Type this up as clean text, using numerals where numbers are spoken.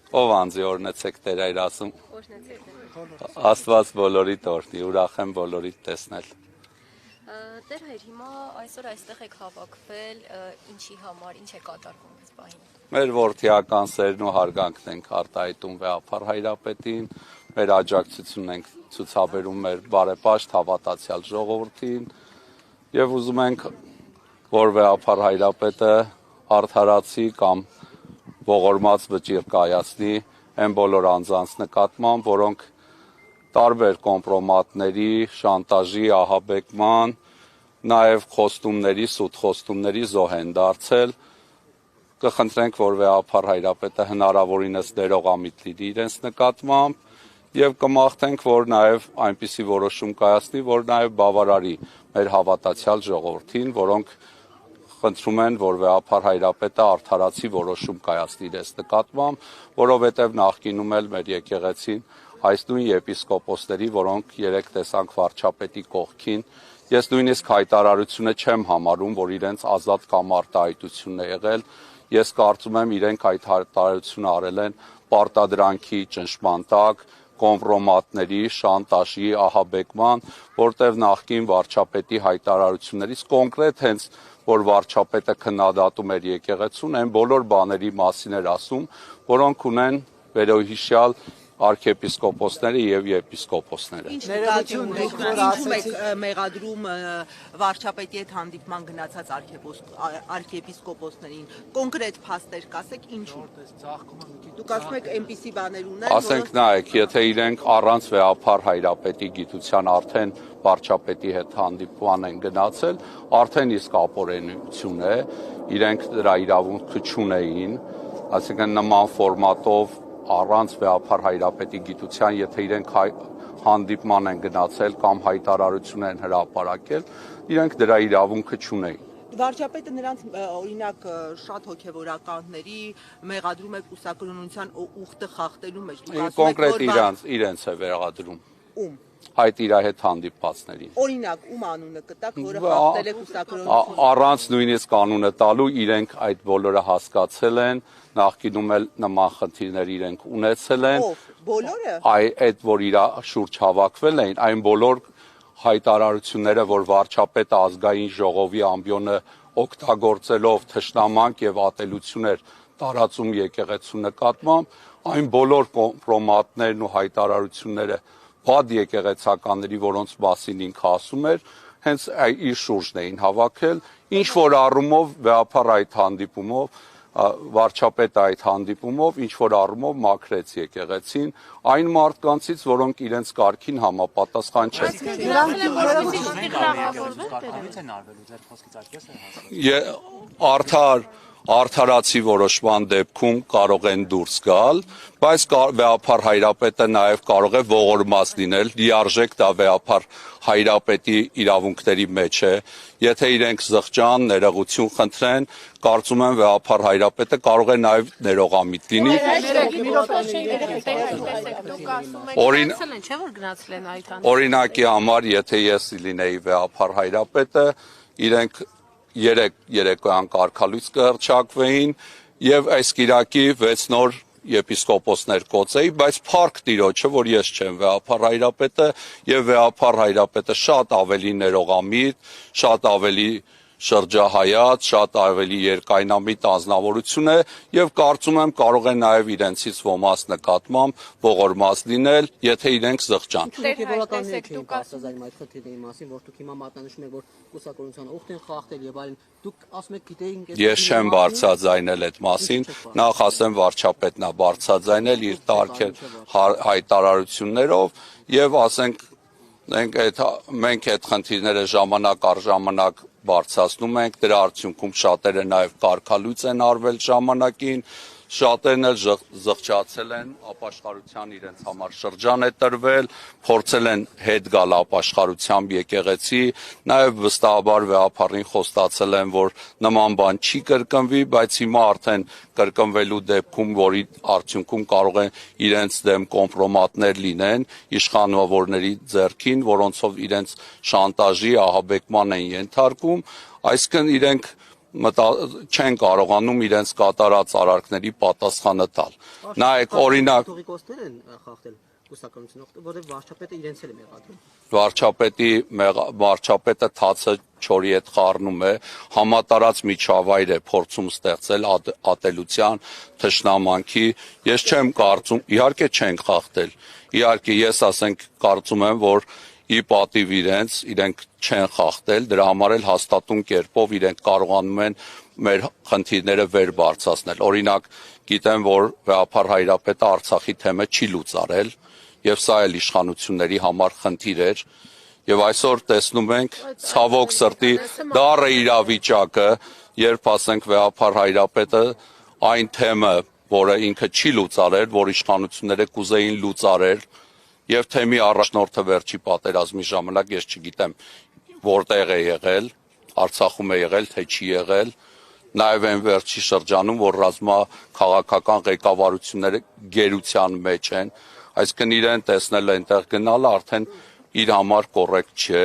Ով անձի օրնեցեք Տեր այր ասում։ Աստված բոլորիդ օրհնի, ուրախ եմ բոլորիդ տեսնել։ Տեր հայր, հիմա այսօր այստեղ եք հավաքվել, ինչի համար, ինչ է կատարվում այս պահին։ Մեր որդիական սերն ու հարգանքն ենք արտահայտում Վեհափար Հայրապետին, մեր աջակցությունն ենք ցուցաբերում մեր բարեպաշտ հավատացյալ ժողովրդին եւ ուզում ենք, որ Վեհափար Հայրապետը արդարացի կամ ողորմած վճիռ կայացնի այն բոլոր անձանց նկատմամբ, որոնք տարբեր կոմպրոմատների, շանտաժի, ահաբեկման, նաև խոստումների, սուտ խոստումների զոհ են դարձել։ Կխնդրենք, որ Վեհափար Հայրապետը հնարավորինս ներողամիտ լինի իրենց նկատմամբ եւ կմաղթենք, որ նաև այնպիսի որոշում կայացնի, որ նաև բավարարի մեր հավատացյալ ժողովրդին, որոնք խնդրում են, որ Վեհափար Հայրապետը արդարացի որոշում կայացնի իրենց նկատմամբ, որովհետև նախկինում էլ մեր եկեղեցին այս նույն եպիսկոպոսների, որոնք երեք տեսանք վարչապետի կողքին, ես նույնիսկ հայտարարությունը չեմ համարում, որ իրենց ազատ կամ արտահայտությունն է եղել, ես կարծում եմ իրենք այդ հայտարարությունը արել են պարտադրանքի ճնշման տակ, կոմպրոմատների, շանտաժի, ահաբեկման, որտեղ նախկին վարչապետի հայտարարություններից կոնկրետ հենց որ վարչապետը քննադատում էր եկեղեցուն, այն բոլոր բաների մասին էր ասում, որոնք ունեն վերոհիշյալ արքեպիսկոպոսները եւ եպիսկոպոսները։ Ինչ ներողություն եք մեղադրում վարչապետի հետ հանդիպման գնացած արքեպիսկոպոսներին, կոնկրետ փաստեր կասեք ինչու։ Դուք ասում եք այնպիսի բաներ ունեն, ասենք նայեք, եթե իրենք առանց Վեհափար Հայրապետի գիտության արդեն վարչապետի հետ հանդիպման են գնացել, արդեն իսկ ապօրինություն է, իրենք դրա իրավունքը չունեին, այսինքն նման ֆորմատով առանց Վեհափար Հայրապետի գիտության, եթե իրենք հանդիպման են գնացել կամ հայտարարություն են հրապարակել, իրենք դրա իրավունքը չունեին։ Վարչապետը նրանց օրինակ շատ հոգևորականների մեղադրում է կուսակրոնության ուխտը խախտելու մեջ։ Կոնկրետ իրենց է մեղադրում։ Ում։ Այդ իր հետ հանդիպվածներին։ Օրինակ, ում անունը կտակ, որը խախտել է կուսակրոնությունը։ Առանց նույնիսկ անունը տալու իրենք այդ բոլորը հասկացել են, նախկինում էլ նման խնդիրներ իրենք ունեցել են։ Ով, բոլորը։ Այդ որ իր շուրջ հավաքվել էին, այն բոլոր հայտարարությունները, որ վարչապետը ազգային ժողովի ամբիոնը օգտագործելով թշնամանք եւ ատելություններ տարածում եկեղեցու նկատմամբ, այն բոլոր կոմպրոմատներն ու հայտարարությունները բադ եկեղեցականների, որոնց մասին ինքը ասում էր, հենց իր շուրջն էին հավաքել, ինչ որ առումով Վեհափար այդ հանդիպումով, վարչապետը այդ հանդիպումով, ինչ որ առումով մաքրեց եկեղեցին, այն մարդկանցից, որոնք իրենց կարգին համապատասխան չեն։ Արդարացի որոշման դեպքում կարող են դուրս գալ, բայց Վեհափար Հայրապետը նաև կարող է ողորմած լինել, լիարժեք դա Վեհափար Հայրապետի իրավունքների մեջ է, եթե իրենք զղջան, ներողություն խնդրեն, կարծում եմ Վեհափար Հայրապետը կարող է նաև ներողամիտ լինի։ Օրինակի համար, եթե ես լինեի Վեհափար Հայրապետը, իրենք երեկոյան կարգալույց կհռչակվեին եւ այս կիրակի 6 նոր եպիսկոպոսներ կոծեի, բայց փառք Տիրոջը, որ ես չեմ Վեհափար Հայրապետը եւ Վեհափար Հայրապետը շատ ավելի ներողամիտ, շատ ավելի շրջահայաց, շատ ավելի երկայնամիտ անձնավորություն է եւ կարծում եմ կարող է նաեւ իրենցից ոմանց նկատմամբ ողորմած լինել, եթե իրենք զղջան։ Դուք ասում եք այդ խնդիրների մասին, որ դուք հիմա մատնանշում եք, որ կուսակրոնության ուխտ են խախտել եւ այլն, դուք ասում եք գիտեինք։ Ես չեմ բարձրաձայնել այդ մասին, նախ ասեմ վարչապետն է բարձրաձայնել իր տարքել հայտարարություններով եւ ասենք մենք այդ խնդիրները ժամանակ առ ժամանակ բարձրացնում ենք, դրա արդյունքում շատերը նաև կարգալույց են արվել ժամանակին, շատերն էլ զղջացել են, ապաշխարության իրենց համար շրջան է տրվել, փորձել են հետ գալ ապաշխարությամբ եկեղեցի, նաև վստահաբար Վեհափարին խոստացել են, որ նման բան չի կրկնվի, բայց հիմա արդեն կրկնվելու դեպքում, որի արդյունքում կարող են իրենց դեմ կոմպրոմատներ լինեն իշխանավորների ձեռքին, որոնցով իրենց շանտաժի, ահաբեկման են ենթարկում, այսինքն իրենք չեն կարողանում իրենց կատարած արարքների պատասխանը տալ։ Նայեք, օրինակ, Կաթողիկոսներ են խախտել կուսակցությունը, որտեղ վարչապետը իրենց էլ է մեղադրում։ վարչապետը թացը չորի հետ խառնում է, համատարած միջավայր է փորձում ստեղծել ատելության, թշնամանքի։ Ես չեմ կարծում, իհարկե չենք խախտել։ Իհարկե ես կարծում եմ, որ ի պատիվ իրենք չեն խախտել, դրա համար էլ հաստատուն կերպով իրենք կարողանում են մեր խնդիրները վեր բարձրացնել։ Օրինակ, գիտեմ, որ Գաղափար Հայրապետը Արցախի թեմը չի լուծարել, եւ սա էլ իշխանությունների համար խնդիր էր։ Եվ այսօր տեսնում ենք ցավոք սրտի դառը իրավիճակը, երբ ասենք Գաղափար Հայրապետը այն թեմը, որը ինքը չի լուծարել, որ իշխանությունները կուզեին լուծարել, եւ թեմի առաջնորդը վերջի պատերազմի ժամանակ ես չգիտեմ որտեղ է եղել, Արցախում է եղել, թե չի եղել, նաեւ այն վերջի շրջանում, որ ռազմաքաղաքական ղեկավարությունները գերության մեջ են, այսինքն իրեն տեսնել այնտեղ գնալը արդեն իր համար կոռեկտ չէ։